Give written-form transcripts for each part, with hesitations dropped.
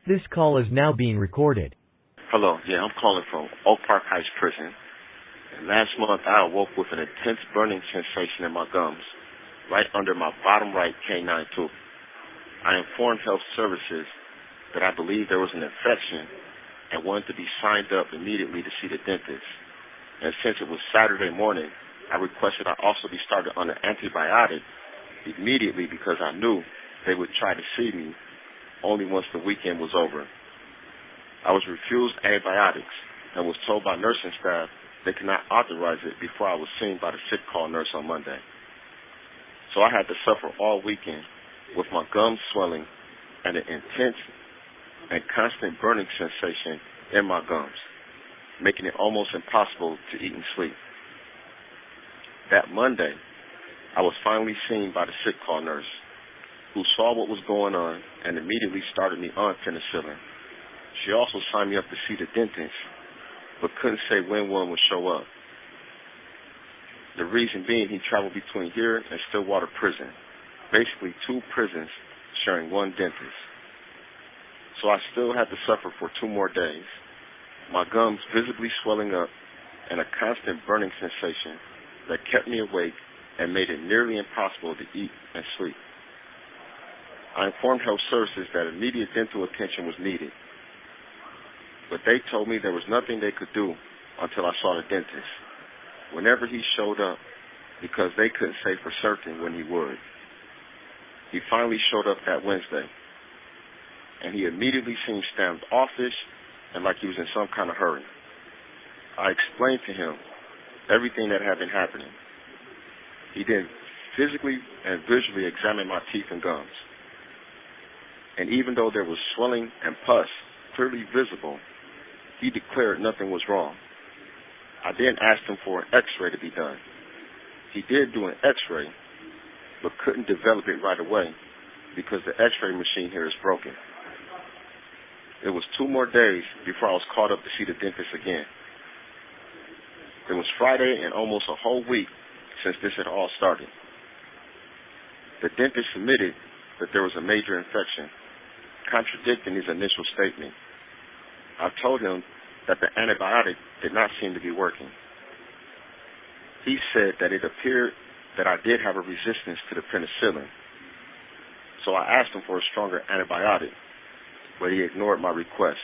This call is now being recorded. Hello, I'm calling from Oak Park Heights Prison. And last month I awoke with an intense burning sensation in my gums, right under my bottom right canine tooth. I informed health services that I believed there was an infection and wanted to be signed up immediately to see the dentist. And since it was Saturday morning, I requested I also be started on an antibiotic immediately because I knew they would try to see me only once the weekend was over. I was refused antibiotics and was told by nursing staff they could not authorize it before I was seen by the sick call nurse on Monday. So I had to suffer all weekend with my gums swelling and an intense and constant burning sensation in my gums, making it almost impossible to eat and sleep. That Monday, I was finally seen by the sick call nurse, who saw what was going on and immediately started me on penicillin. She also signed me up to see the dentist, but couldn't say when one would show up. The reason being he traveled between here and Stillwater Prison, basically two prisons sharing one dentist. So I still had to suffer for 2 more days, my gums visibly swelling up and a constant burning sensation that kept me awake and made it nearly impossible to eat and sleep. I informed health services that immediate dental attention was needed, but they told me there was nothing they could do until I saw the dentist, whenever he showed up, because they couldn't say for certain when he would. He finally showed up that Wednesday, and he immediately seemed standoffish and like he was in some kind of hurry. I explained to him everything that had been happening. He then physically and visually examined my teeth and gums. And even though there was swelling and pus clearly visible, he declared nothing was wrong. I then asked him for an x-ray to be done. He did do an x-ray, but couldn't develop it right away because the x-ray machine here is broken. It was 2 more days before I was called up to see the dentist again. It was Friday and almost a whole week since this had all started. The dentist admitted that there was a major infection, contradicting his initial statement. I told him that the antibiotic did not seem to be working. He said that it appeared that I did have a resistance to the penicillin. So I asked him for a stronger antibiotic, but he ignored my request.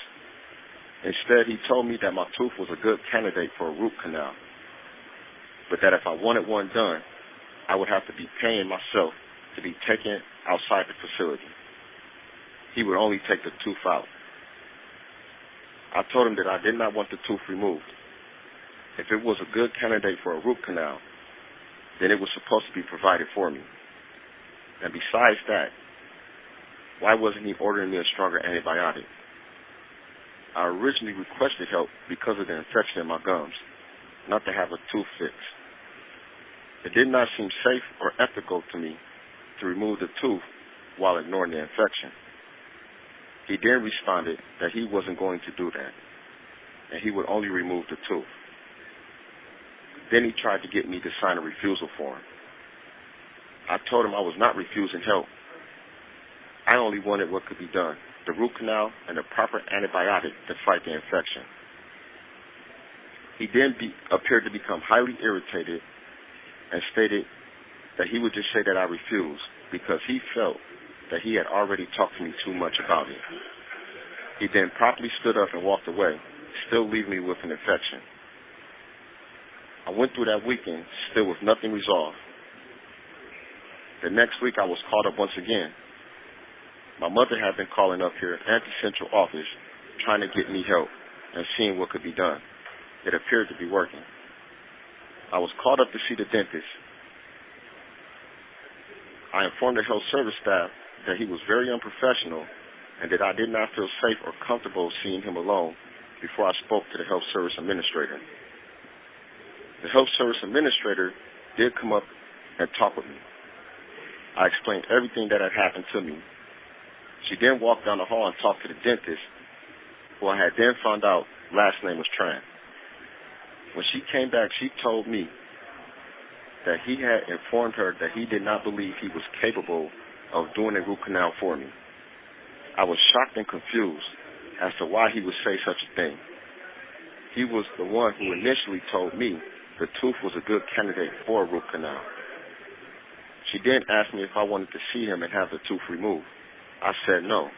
Instead, he told me that my tooth was a good candidate for a root canal, but that if I wanted one done, I would have to be paying myself to be taken outside the facility. He would only take the tooth out. I told him that I did not want the tooth removed. If it was a good candidate for a root canal, then it was supposed to be provided for me. And besides that, why wasn't he ordering me a stronger antibiotic? I originally requested help because of the infection in my gums, not to have a tooth fixed. It did not seem safe or ethical to me to remove the tooth while ignoring the infection. He then responded that he wasn't going to do that, and he would only remove the tooth. Then he tried to get me to sign a refusal form. I told him I was not refusing help. I only wanted what could be done, the root canal and the proper antibiotic to fight the infection. He then appeared to become highly irritated and stated that he would just say that I refused because he felt that he had already talked to me too much about it. He then promptly stood up and walked away, still leaving me with an infection. I went through that weekend still with nothing resolved. The next week I was called up once again. My mother had been calling up here at the central office trying to get me help and seeing what could be done. It appeared to be working. I was called up to see the dentist. I informed the health service staff that he was very unprofessional and that I did not feel safe or comfortable seeing him alone before I spoke to the health service administrator. The health service administrator did come up and talk with me. I explained everything that had happened to me. She then walked down the hall and talked to the dentist, who I had then found out last name was Tran. When she came back, she told me that he had informed her that he did not believe he was capable of doing a root canal for me. I was shocked and confused as to why he would say such a thing. He was the one who initially told me the tooth was a good candidate for a root canal. She then asked me if I wanted to see him and have the tooth removed. I said no.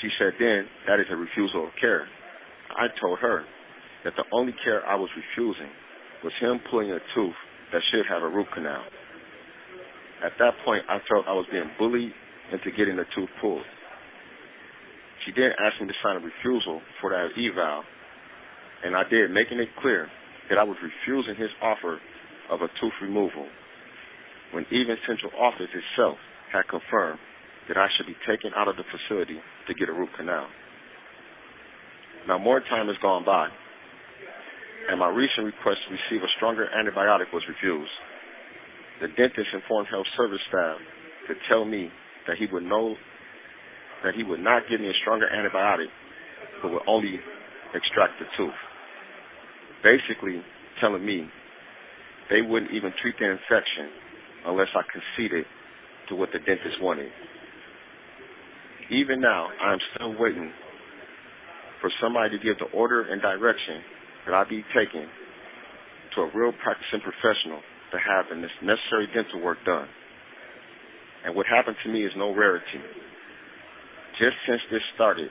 She said then that is a refusal of care. I told her that the only care I was refusing was him pulling a tooth that should have a root canal. At that point, I felt I was being bullied into getting the tooth pulled. She then asked me to sign a refusal for that eval, and I did, making it clear that I was refusing his offer of a tooth removal, when even Central Office itself had confirmed that I should be taken out of the facility to get a root canal. Now, more time has gone by, and my recent request to receive a stronger antibiotic was refused. The dentist informed health service staff to tell me that he would not give me a stronger antibiotic, but would only extract the tooth. Basically telling me they wouldn't even treat the infection unless I conceded to what the dentist wanted. Even now, I am still waiting for somebody to give the order and direction that I be taken to a real practicing professional to have the necessary dental work done. And what happened to me is no rarity. Just since this started,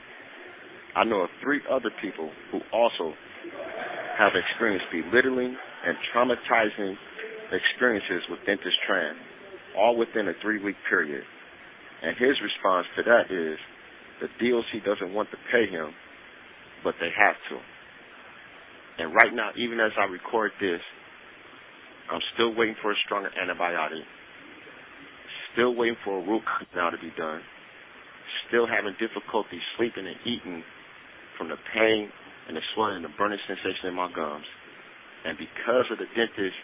I know of 3 other people who also have experienced belittling and traumatizing experiences with dentist Tran, all within a 3-week period. And his response to that is the DOC doesn't want to pay him, but they have to. And right now, even as I record this, I'm still waiting for a stronger antibiotic, still waiting for a root canal to be done, still having difficulty sleeping and eating from the pain and the swelling and the burning sensation in my gums. And because of the dentist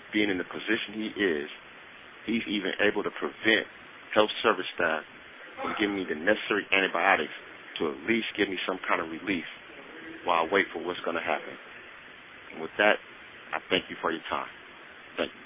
being in the position he is, he's even able to prevent health service staff from giving me the necessary antibiotics to at least give me some kind of relief while I wait for what's going to happen. And with that, I thank you for your time. Thank you.